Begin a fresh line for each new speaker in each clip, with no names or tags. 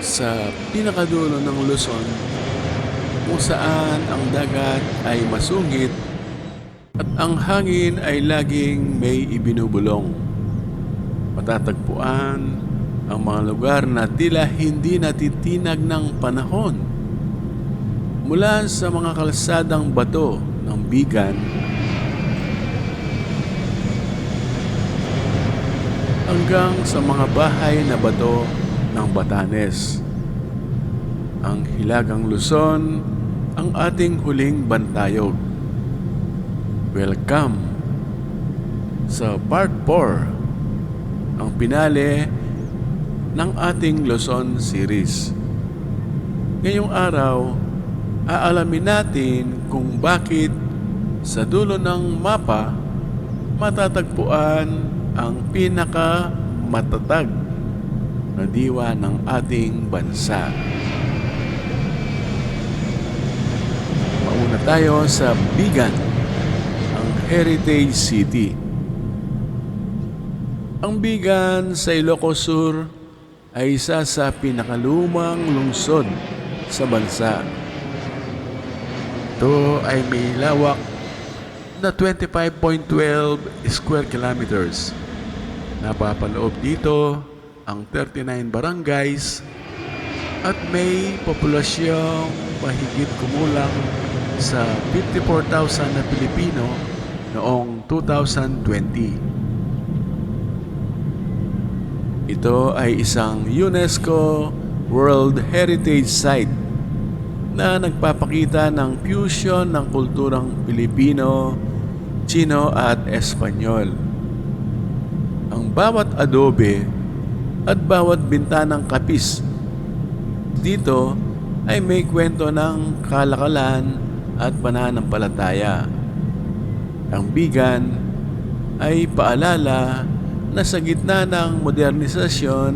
sa pinakadulo ng Luzon kung saan ang dagat ay masungit at ang hangin ay laging may ibinubulong. Matatagpuan ang mga lugar na tila hindi natitinag ng panahon. Mula sa mga kalsadang bato ng Bigan hanggang sa mga bahay na bato ng Batanes. Ang Hilagang Luzon ang ating huling bantayog. Welcome sa Part 4, ang pinale ng ating Luzon series. Ngayong araw, aalamin natin kung bakit sa dulo ng mapa matatagpuan ang pinakamatatag na diwa ng ating bansa. Mauna tayo sa Bigan, ang Heritage City. Ang Bigan sa Ilocos Sur ay isa sa pinakalumang lungsod sa bansa. Ito ay may lawak na 25.12 square kilometers. Napapaloob dito ang 39 barangays at may populasyong mahigit kumulang sa 54,000 na Pilipino noong 2020. Ito ay isang UNESCO World Heritage Site na nagpapakita ng fusion ng kulturang Pilipino, Chino at Espanyol. Ang bawat adobe at bawat bintanang kapis dito ay may kwento ng kalakalan at pananampalataya. Ang Bigan ay paalala na sa gitna ng modernisasyon,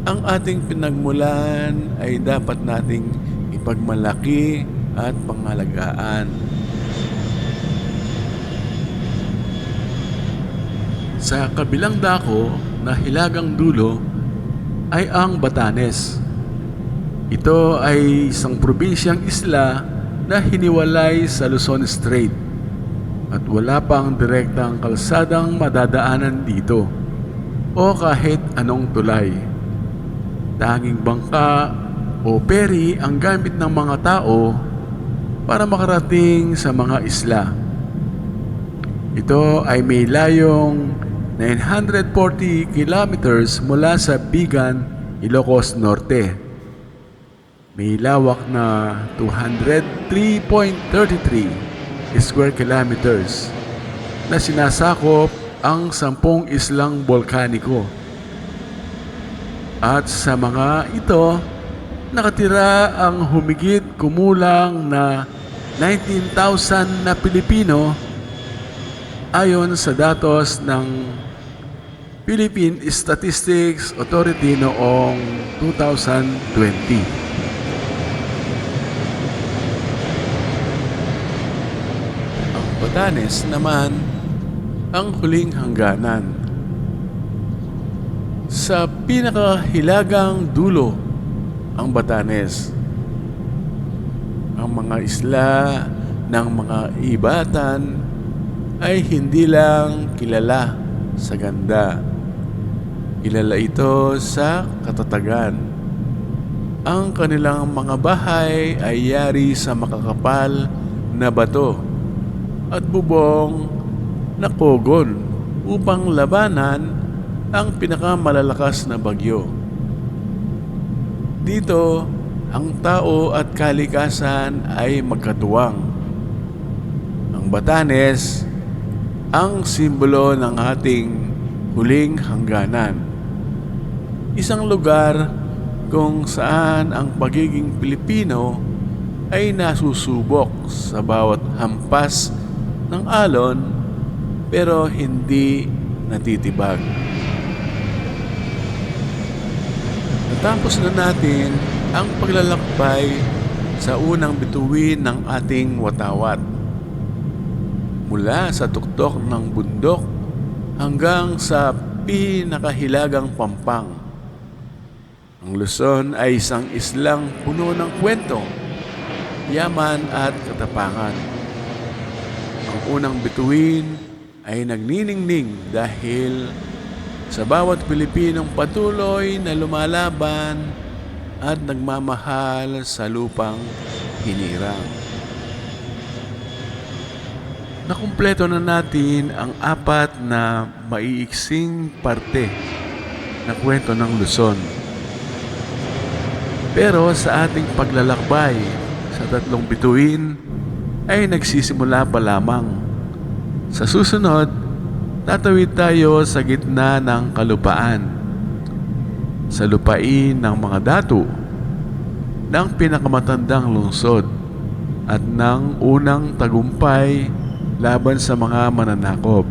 ang ating pinagmulan ay dapat nating ipagmalaki at pangalagaan. Sa kabilang dako na hilagang dulo ay ang Batanes. Ito ay isang probinsyang isla na hiniwalay sa Luzon Strait at wala pang direktang kalsadang madadaanan dito o kahit anong tulay. Tanging bangka o ferry ang gamit ng mga tao para makarating sa mga isla. Ito ay may layong 940 kilometers mula sa Bigan, Ilocos Norte. May lawak na 203.33 square kilometers na sinasakop ang 10 islang bolkaniko. At sa mga ito, nakatira ang humigit kumulang na 19,000 na Pilipino ayon sa datos ng Philippine Statistics Authority noong 2020. Ang Batanes naman ang huling hangganan. Sa pinakahilagang dulo ang Batanes. Ang mga isla ng mga ibatan ay hindi lang kilala sa ganda. Kilala ito sa katatagan. Ang kanilang mga bahay ay yari sa makakapal na bato at bubong na kogon upang labanan ang pinakamalalakas na bagyo. Dito, ang tao at kalikasan ay magkatuwang. Ang Batanes, ang simbolo ng ating huling hangganan. Isang lugar kung saan ang pagiging Pilipino ay nasusubok sa bawat hampas ng alon pero hindi natitibag. Natapos na natin ang paglalakbay sa unang bituin ng ating watawat. Mula sa tuktok ng bundok hanggang sa pinakahilagang pampang. Ang Luzon ay isang islang puno ng kwento, yaman at katapangan. Ang unang bituin ay nagniningning dahil sa bawat Pilipinong patuloy na lumalaban at nagmamahal sa lupang hinirang. Nakumpleto na natin ang 4 na maiiksing parte na kwento ng Luzon. Pero sa ating paglalakbay sa 3 bituin ay nagsisimula pa lamang. Sa susunod, tatawid tayo sa gitna ng kalupaan, sa lupain ng mga datu, ng pinakamatandang lungsod at ng unang tagumpay laban sa mga mananakop.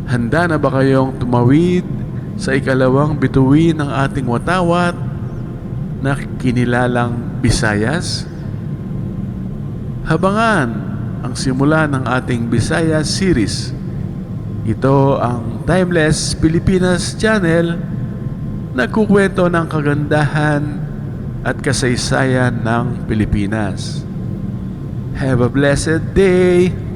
Handa na ba kayong tumawid sa ikalawang bituin ng ating watawat na kinilalang Visayas? Habangan ang simula ng ating Visayas series. Ito ang Timeless Pilipinas Channel, nagkukwento ng kagandahan at kasaysayan ng Pilipinas. Have a blessed day!